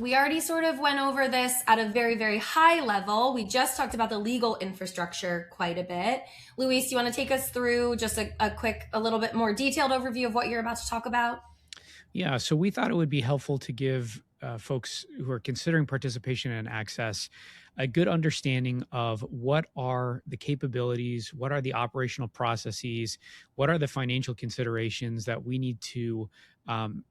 we already sort of went over this at a very, very high level. We just talked about the legal infrastructure quite a bit. Luis, you want to take us through just a little bit more detailed overview of what you're about to talk about? Yeah, so we thought it would be helpful to give folks who are considering participation in Access a good understanding of what are the capabilities, what are the operational processes, what are the financial considerations that we need to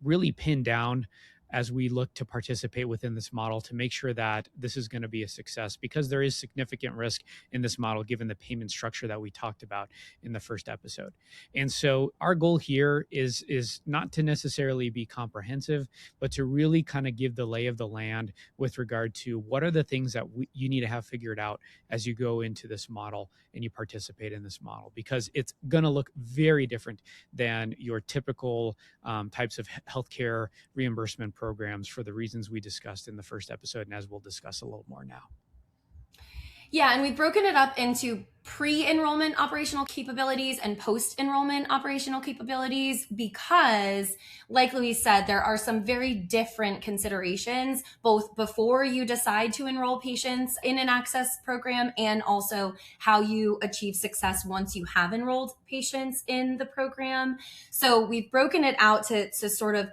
really pin down as we look to participate within this model to make sure that this is going to be a success, because there is significant risk in this model given the payment structure that we talked about in the first episode. And so our goal here is not to necessarily be comprehensive, but to really kind of give the lay of the land with regard to what are the things that you need to have figured out as you go into this model and you participate in this model, because it's going to look very different than your typical types of healthcare reimbursement programs for the reasons we discussed in the first episode, and as we'll discuss a little more now. Yeah, and we've broken it up into pre-enrollment operational capabilities and post-enrollment operational capabilities because, like Luis said, there are some very different considerations, both before you decide to enroll patients in an access program and also how you achieve success once you have enrolled patients in the program. So we've broken it out to sort of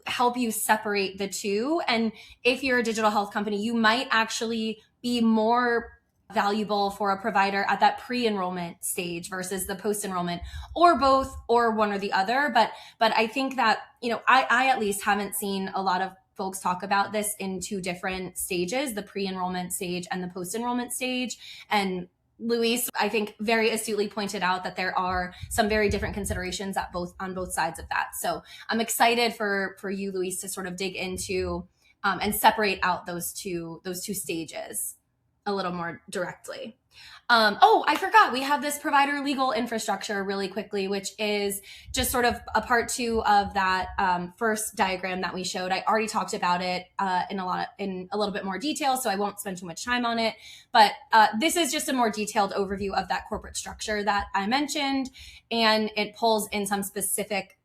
help you separate the two. And if you're a digital health company, you might actually be more valuable for a provider at that pre-enrollment stage versus the post-enrollment, or both, or one or the other. But I think that, I at least haven't seen a lot of folks talk about this in two different stages, the pre-enrollment stage and the post-enrollment stage. And Luis, I think, very astutely pointed out that there are some very different considerations on both sides of that. So I'm excited for you, Luis, to sort of dig into and separate out those two stages a little more directly. I forgot, we have this provider legal infrastructure really quickly, which is just sort of a part two of that first diagram that we showed. I already talked about it in a little bit more detail, so I won't spend too much time on it. But this is just a more detailed overview of that corporate structure that I mentioned, and it pulls in some specific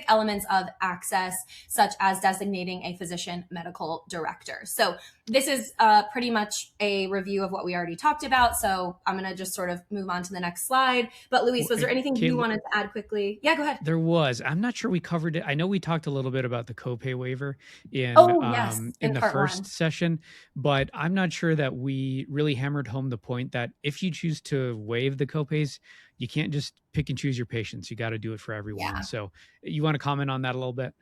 elements of access, such as designating a physician medical director. So this is pretty much a review of what we already talked about. So I'm going to just sort of move on to the next slide. But Luis, was there anything you wanted to add quickly? Yeah, go ahead. There was. I'm not sure we covered it. I know we talked a little bit about the copay waiver in the first session, but I'm not sure that we really hammered home the point that if you choose to waive the copays, you can't just pick and choose your patients. You got to do it for everyone. Yeah. So you want to comment on that a little bit?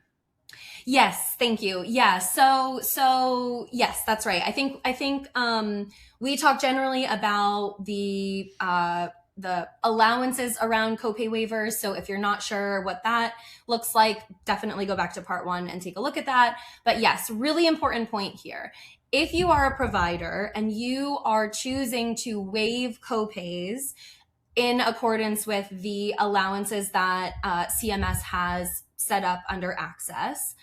Yes, thank you. Yeah, so yes, that's right. I think we talk generally about the allowances around copay waivers. So if you're not sure what that looks like, definitely go back to part 1 and take a look at that. But yes, really important point here. If you are a provider and you are choosing to waive copays in accordance with the allowances that CMS has set up under Access,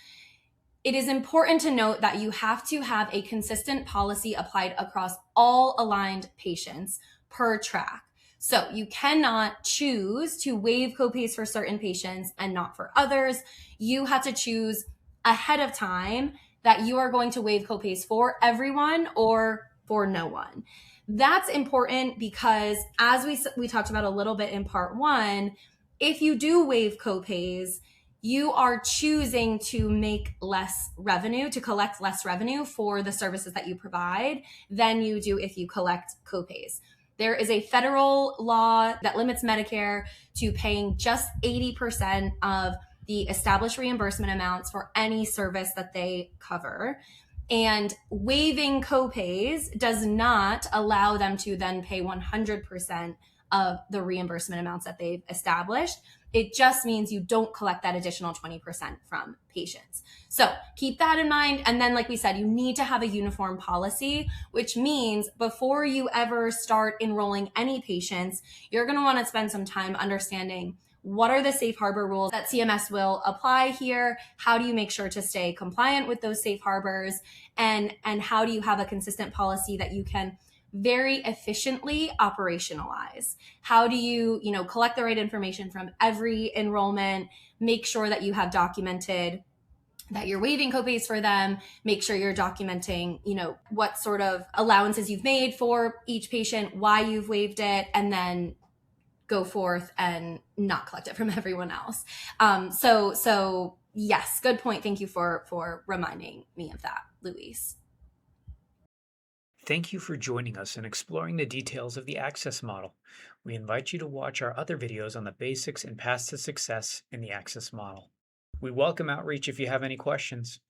it is important to note that you have to have a consistent policy applied across all aligned patients per track. So you cannot choose to waive copays for certain patients and not for others. You have to choose ahead of time that you are going to waive copays for everyone or for no one. That's important because, as we talked about a little bit in part 1, if you do waive copays, you are choosing to make less revenue, to collect less revenue for the services that you provide than you do if you collect copays. There is a federal law that limits Medicare to paying just 80% of the established reimbursement amounts for any service that they cover. And waiving copays does not allow them to then pay 100% of the reimbursement amounts that they've established. It just means you don't collect that additional 20% from patients. So keep that in mind. And then, like we said, you need to have a uniform policy, which means before you ever start enrolling any patients, you're going to want to spend some time understanding what are the safe harbor rules that CMS will apply here? How do you make sure to stay compliant with those safe harbors? And how do you have a consistent policy that you can very efficiently operationalize? How do you, collect the right information from every enrollment, make sure that you have documented that you're waiving copays for them. Make sure you're documenting, what sort of allowances you've made for each patient, why you've waived it, and then go forth and not collect it from everyone else. So yes, good point. Thank you for reminding me of that, Luis. Thank you for joining us and exploring the details of the Access model. We invite you to watch our other videos on the basics and paths to success in the Access model. We welcome outreach if you have any questions.